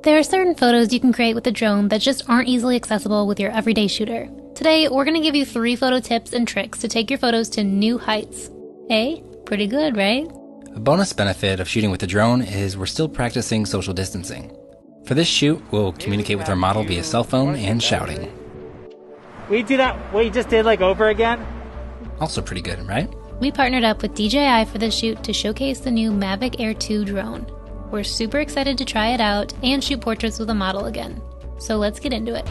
There are certain photos you can create with a drone that just aren't easily accessible with your everyday shooter. Today, we're going to give you 3 photo tips and tricks to take your photos to new heights. Pretty good, right? A bonus benefit of shooting with a drone is we're still practicing social distancing. For this shoot, we'll communicate with our model via cell phone and shouting. We do that what you just did over again? Also pretty good, right? We partnered up with DJI for this shoot to showcase the new Mavic Air 2 drone. We're super excited to try it out and shoot portraits with a model again. So let's get into it.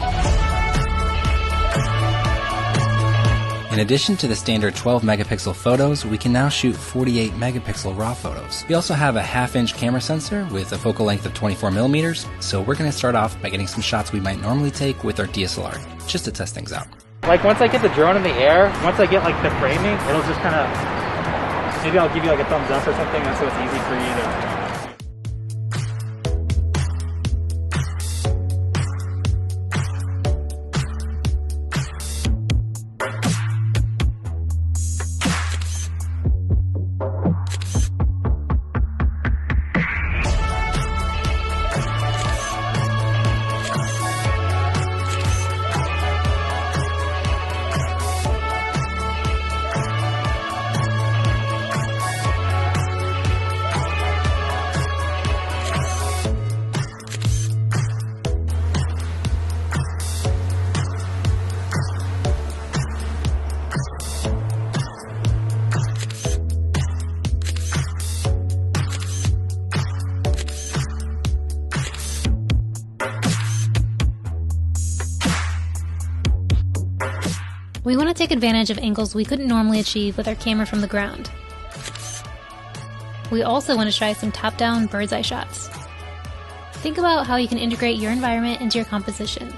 In addition to the standard 12 megapixel photos, we can now shoot 48 megapixel RAW photos. We also have a half-inch camera sensor with a focal length of 24 millimeters, so we're going to start off by getting some shots we might normally take with our DSLR, just to test things out. Once I get the drone in the air, once I get the framing, it'll just kind of, maybe I'll give you a thumbs up or something, so it's easy for you to... We want to take advantage of angles we couldn't normally achieve with our camera from the ground. We also want to try some top-down bird's eye shots. Think about how you can integrate your environment into your composition.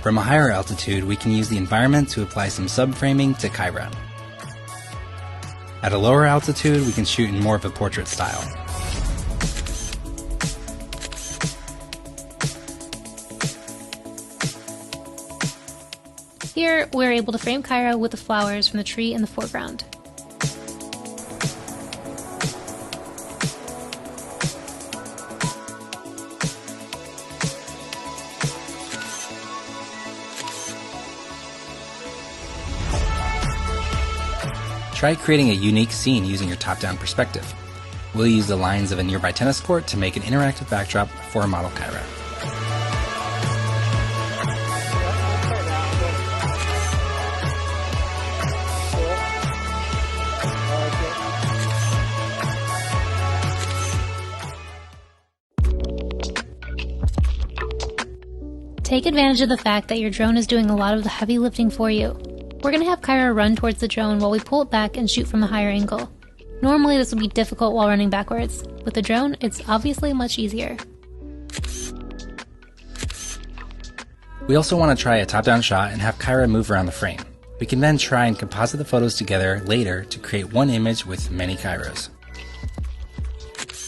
From a higher altitude, we can use the environment to apply some subframing to Kyra. At a lower altitude, we can shoot in more of a portrait style. Here, we're able to frame Kyra with the flowers from the tree in the foreground. Try creating a unique scene using your top-down perspective. We'll use the lines of a nearby tennis court to make an interactive backdrop for a model Kyra. Take advantage of the fact that your drone is doing a lot of the heavy lifting for you. We're going to have Kyra run towards the drone while we pull it back and shoot from a higher angle. Normally this would be difficult while running backwards. With the drone, it's obviously much easier. We also want to try a top-down shot and have Kyra move around the frame. We can then try and composite the photos together later to create one image with many Kyras.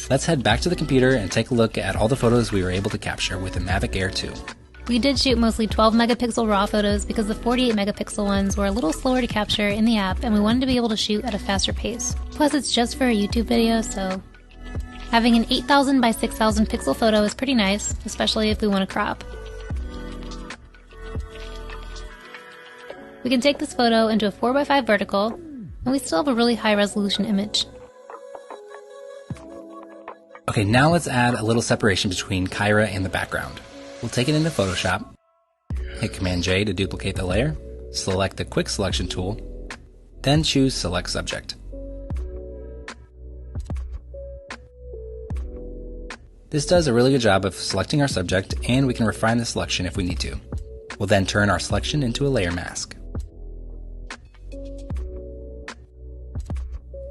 Let's head back to the computer and take a look at all the photos we were able to capture with the Mavic Air 2. We did shoot mostly 12 megapixel RAW photos because the 48 megapixel ones were a little slower to capture in the app and we wanted to be able to shoot at a faster pace. Plus it's just for a YouTube video, so having an 8000 by 6000 pixel photo is pretty nice, especially if we want to crop. We can take this photo into a 4x5 vertical and we still have a really high resolution image. Okay, now let's add a little separation between Kyra and the background. We'll take it into Photoshop, hit Command J to duplicate the layer, select the Quick Selection tool, then choose Select Subject. This does a really good job of selecting our subject, and we can refine the selection if we need to. We'll then turn our selection into a layer mask.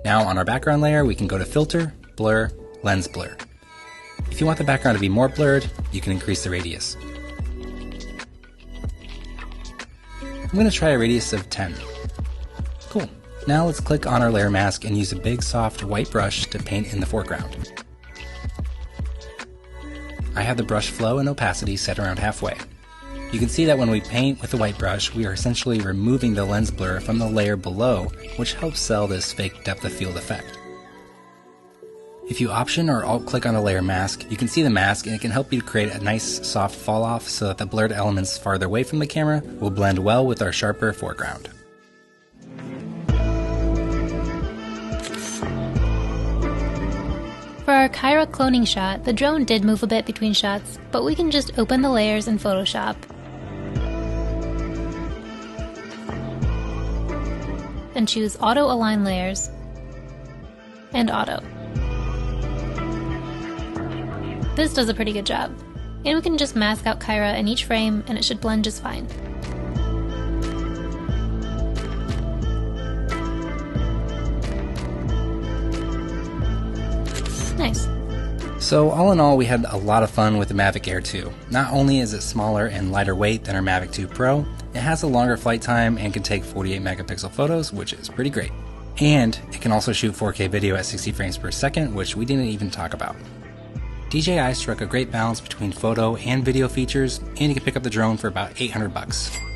Now on our background layer, we can go to Filter, Blur, Lens Blur. If you want the background to be more blurred, you can increase the radius. I'm going to try a radius of 10. Cool. Now let's click on our layer mask and use a big soft white brush to paint in the foreground. I have the brush flow and opacity set around halfway. You can see that when we paint with the white brush, we are essentially removing the lens blur from the layer below, which helps sell this fake depth of field effect. If you Option or Alt click on the layer mask, you can see the mask and it can help you create a nice soft fall off so that the blurred elements farther away from the camera will blend well with our sharper foreground. For our Kyra cloning shot, the drone did move a bit between shots, but we can just open the layers in Photoshop. Then choose Auto Align Layers and Auto. This does a pretty good job. And we can just mask out Kyra in each frame and it should blend just fine. Nice. So all in all, we had a lot of fun with the Mavic Air 2. Not only is it smaller and lighter weight than our Mavic 2 Pro, it has a longer flight time and can take 48 megapixel photos, which is pretty great. And it can also shoot 4K video at 60 frames per second, which we didn't even talk about. DJI struck a great balance between photo and video features, and you can pick up the drone for about $800.